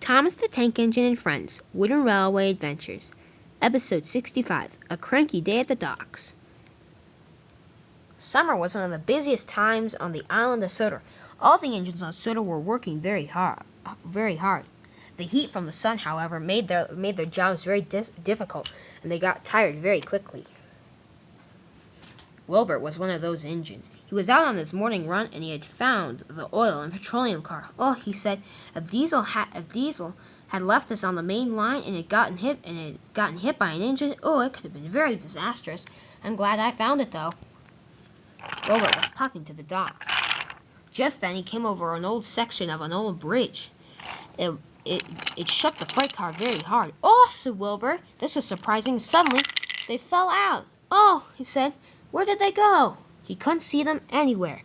Thomas the Tank Engine and Friends, Wooden Railway Adventures, Episode 65, A Cranky Day at the Docks. Summer was one of the busiest times on the island of Sodor. All the engines on Sodor were working very hard. The heat from the sun, however, made their jobs very difficult, and they got tired very quickly. Wilbert was one of those engines. He was out on his morning run, and he had found the oil and petroleum car. Oh, he said, if Diesel had left us on the main line and had gotten hit by an engine, oh, it could have been very disastrous. I'm glad I found it, though. Wilbert was puffing to the docks. Just then, he came over an old section of an old bridge. It shook the freight car very hard. Oh, said Wilbur. This was surprising. Suddenly, they fell out. Oh, he said. Where did they go? He couldn't see them anywhere.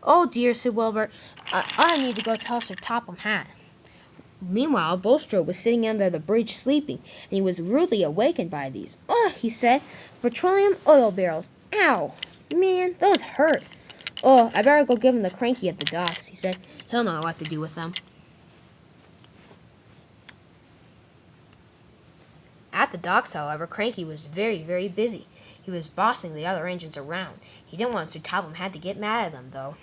Oh, dear, said Wilbur. I need to go tell Sir Topham Hatt. Meanwhile, Bulstrode was sitting under the bridge sleeping, and he was rudely awakened by these. Oh, he said. Petroleum oil barrels. Ow. Man, those hurt. Oh, I better go give him the cranky at the docks, he said. He'll know what to do with them. At the docks, however, Cranky was very, very busy. He was bossing the other engines around. He didn't want Sir Topham Hatt to get mad at them, though.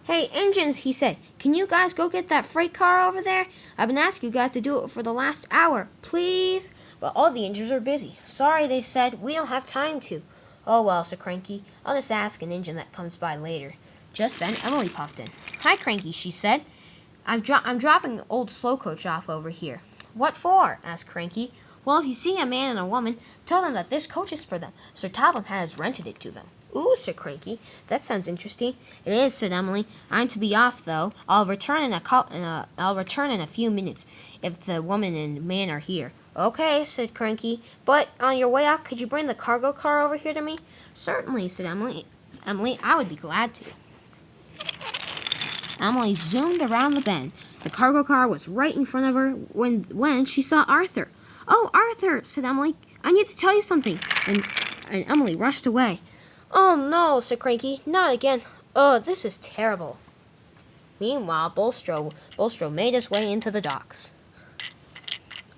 Hey, engines, he said, can you guys go get that freight car over there? I've been asking you guys to do it for the last hour, please. But all the engines were busy. Sorry, they said, we don't have time to. Oh, well, said Cranky, I'll just ask an engine that comes by later. Just then, Emily puffed in. Hi, Cranky, she said. I'm dropping the old slow coach off over here. What for? Asked Cranky. Well, if you see a man and a woman, tell them that this coach is for them. Sir Topham has rented it to them. Ooh, said Cranky. That sounds interesting. It is, said Emily. I'm to be off, though. I'll return in a few minutes if the woman and man are here. Okay, said Cranky. But on your way out, could you bring the cargo car over here to me? Certainly, said Emily. Emily, I would be glad to. Emily zoomed around the bend. The cargo car was right in front of her when she saw Arthur. Oh, Arthur, said Emily, I need to tell you something. And Emily rushed away. Oh, no, said Cranky, not again. Oh, this is terrible. Meanwhile, Bulstrode made his way into the docks.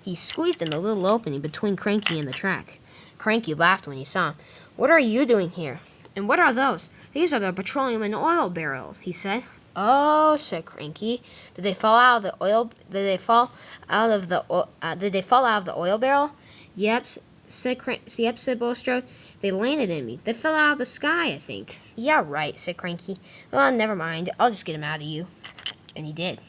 He squeezed in the little opening between Cranky and the track. Cranky laughed when he saw him. What are you doing here? And what are those? These are the petroleum and oil barrels, he said. Oh, said Cranky. Did they fall out of the oil? Did they fall out of the oil barrel? Yep, said Bulstrode. They landed in me. They fell out of the sky, I think. Yeah, right, said Cranky. Well, never mind. I'll just get them out of you. And he did.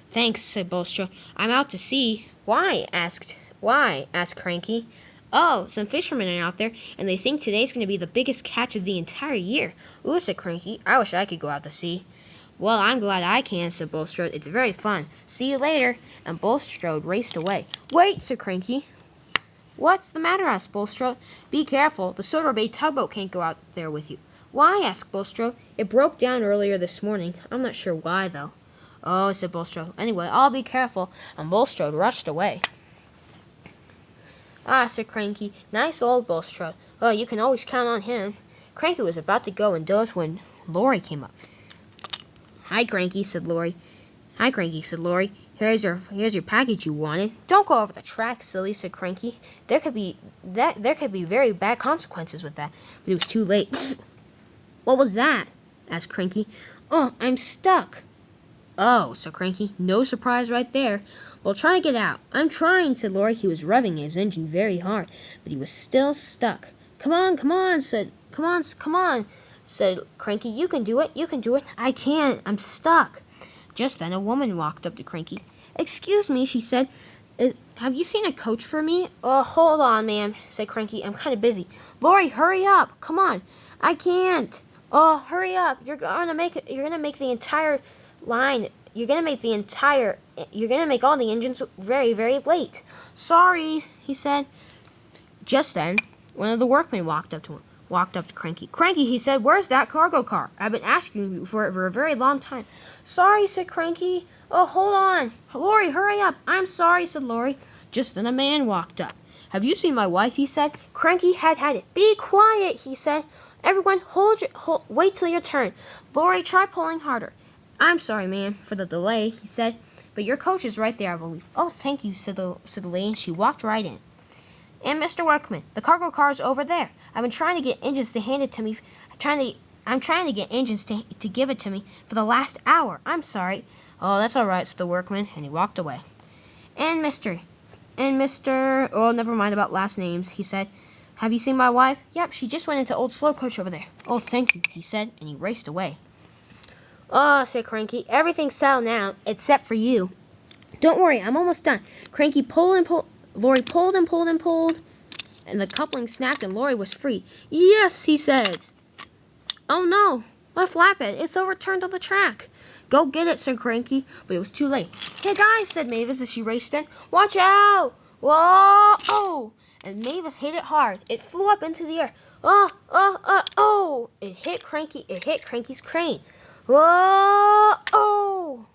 Thanks, said Bulstrode. I'm out to sea. Why? asked Cranky. Oh, some fishermen are out there, and they think today's going to be the biggest catch of the entire year. Ooh, said Cranky. I wish I could go out to sea. Well, I'm glad I can, said Bulstrode. It's very fun. See you later. And Bulstrode raced away. Wait, said Cranky. What's the matter? Asked Bulstrode. Be careful. The Sodor Bay tugboat can't go out there with you. Why? Asked Bulstrode. It broke down earlier this morning. I'm not sure why, though. Oh, said Bulstrode. Anyway, I'll be careful. And Bulstrode rushed away. Ah, said Cranky. Nice old Bulstrode. Well, you can always count on him. Cranky was about to go indoors when Laurie came up. Hi, Cranky, said Laurie. Hi, Cranky, said Laurie. Here's your package you wanted. Don't go over the track, silly, said Cranky. There could be very bad consequences with that. But it was too late. What was that? Asked Cranky. Oh, I'm stuck. Oh, said Cranky. No surprise right there. Well, try to get out. I'm trying, said Laurie. He was revving his engine very hard, but he was still stuck. Come on, said Cranky. You can do it. I can't. I'm stuck. Just then a woman walked up to Cranky. Excuse me, she said. Have you seen a coach for me? Oh, hold on, ma'am, said Cranky. I'm kind of busy. Laurie, hurry up. Come on. I can't. Oh, hurry up. You're gonna make the entire line. You're gonna make all the engines very, very late. Sorry, he said. Just then, one of the workmen walked up to Cranky. Cranky, he said, where's that cargo car? I've been asking you for it for a very long time. Sorry, said Cranky. Oh, hold on. Laurie, hurry up. I'm sorry, said Laurie. Just then a man walked up. Have you seen my wife, he said. Cranky had it. Be quiet, he said. Everyone, wait till your turn. Laurie, try pulling harder. I'm sorry, ma'am, for the delay, he said. but your coach is right there, I believe." "Oh, thank you," said the lady, and she walked right in. "And Mr. Workman, the cargo car is over there. I've been trying to get engines to hand it to me. I'm trying to get engines to give it to me for the last hour. I'm sorry." "Oh, that's all right," said the workman, and he walked away. And Mr. Oh, never mind about last names, he said. "Have you seen my wife?" "Yep, she just went into old slow coach over there." "Oh, thank you," he said, and he raced away. "Oh," said Cranky, "everything's settled now, except for you." "Don't worry, I'm almost done." Cranky pulled and pulled. Lorry pulled and pulled and pulled, and the coupling snapped and Lorry was free. "Yes," he said. "Oh no, my flatbed, it's overturned on the track." "Go get it," said Cranky, but it was too late. "Hey guys," said Mavis as she raced in. "Watch out! Whoa! Oh!" And Mavis hit it hard. It flew up into the air. Oh! It hit Cranky's crane. Whoa! Oh!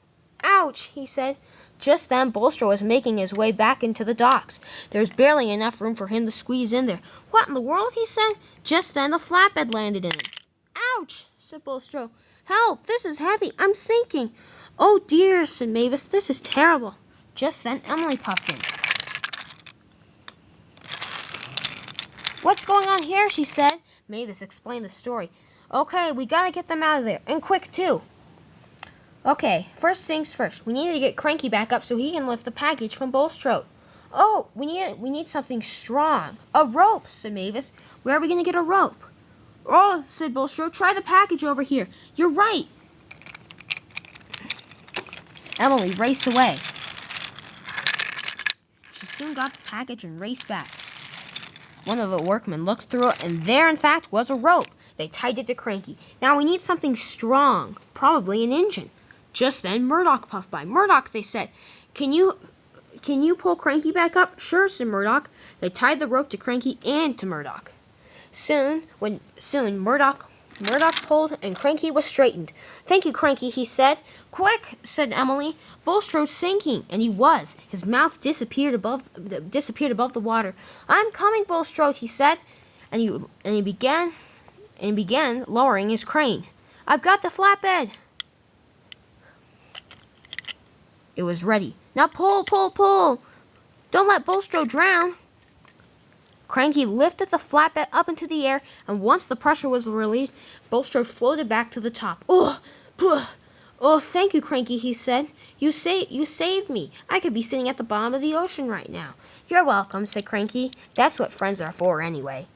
"Ouch," he said. Just then, Bolster was making his way back into the docks. There was barely enough room for him to squeeze in there. "What in the world?" he said. Just then, the flatbed landed in him. "Ouch," said Bolster. "Help, this is heavy. I'm sinking." "Oh dear," said Mavis. "This is terrible." Just then, Emily puffed in. "What's going on here?" she said. Mavis explained the story. "Okay, we gotta get them out of there, and quick too." "Okay, first things first. We need to get Cranky back up so he can lift the package from Bulstrode." "Oh, we need something strong." "A rope," said Mavis. "Where are we gonna get a rope?" "Oh," said Bulstrode, "try the package over here." "You're right." Emily raced away. She soon got the package and raced back. One of the workmen looked through it, and there, in fact, was a rope. They tied it to Cranky. "Now we need something strong, probably an engine." Just then, Murdoch puffed by. "Murdoch," they said, Can you pull Cranky back up?" "Sure," said Murdoch. They tied the rope to Cranky and to Murdoch. Soon Murdoch pulled, and Cranky was straightened. "Thank you, Cranky," he said. "Quick," said Emily. "Bulstrode's sinking," and he was. His mouth disappeared above the water. "I'm coming, Bulstrode," he said, and he began lowering his crane. "I've got the flatbed." It was ready. "Now pull, pull, pull! Don't let Bulstrode drown." Cranky lifted the flatbed up into the air, and once the pressure was relieved, Bulstrode floated back to the top. "Oh, thank you, Cranky," he said. You saved me. I could be sitting at the bottom of the ocean right now." "You're welcome," said Cranky. "That's what friends are for, anyway."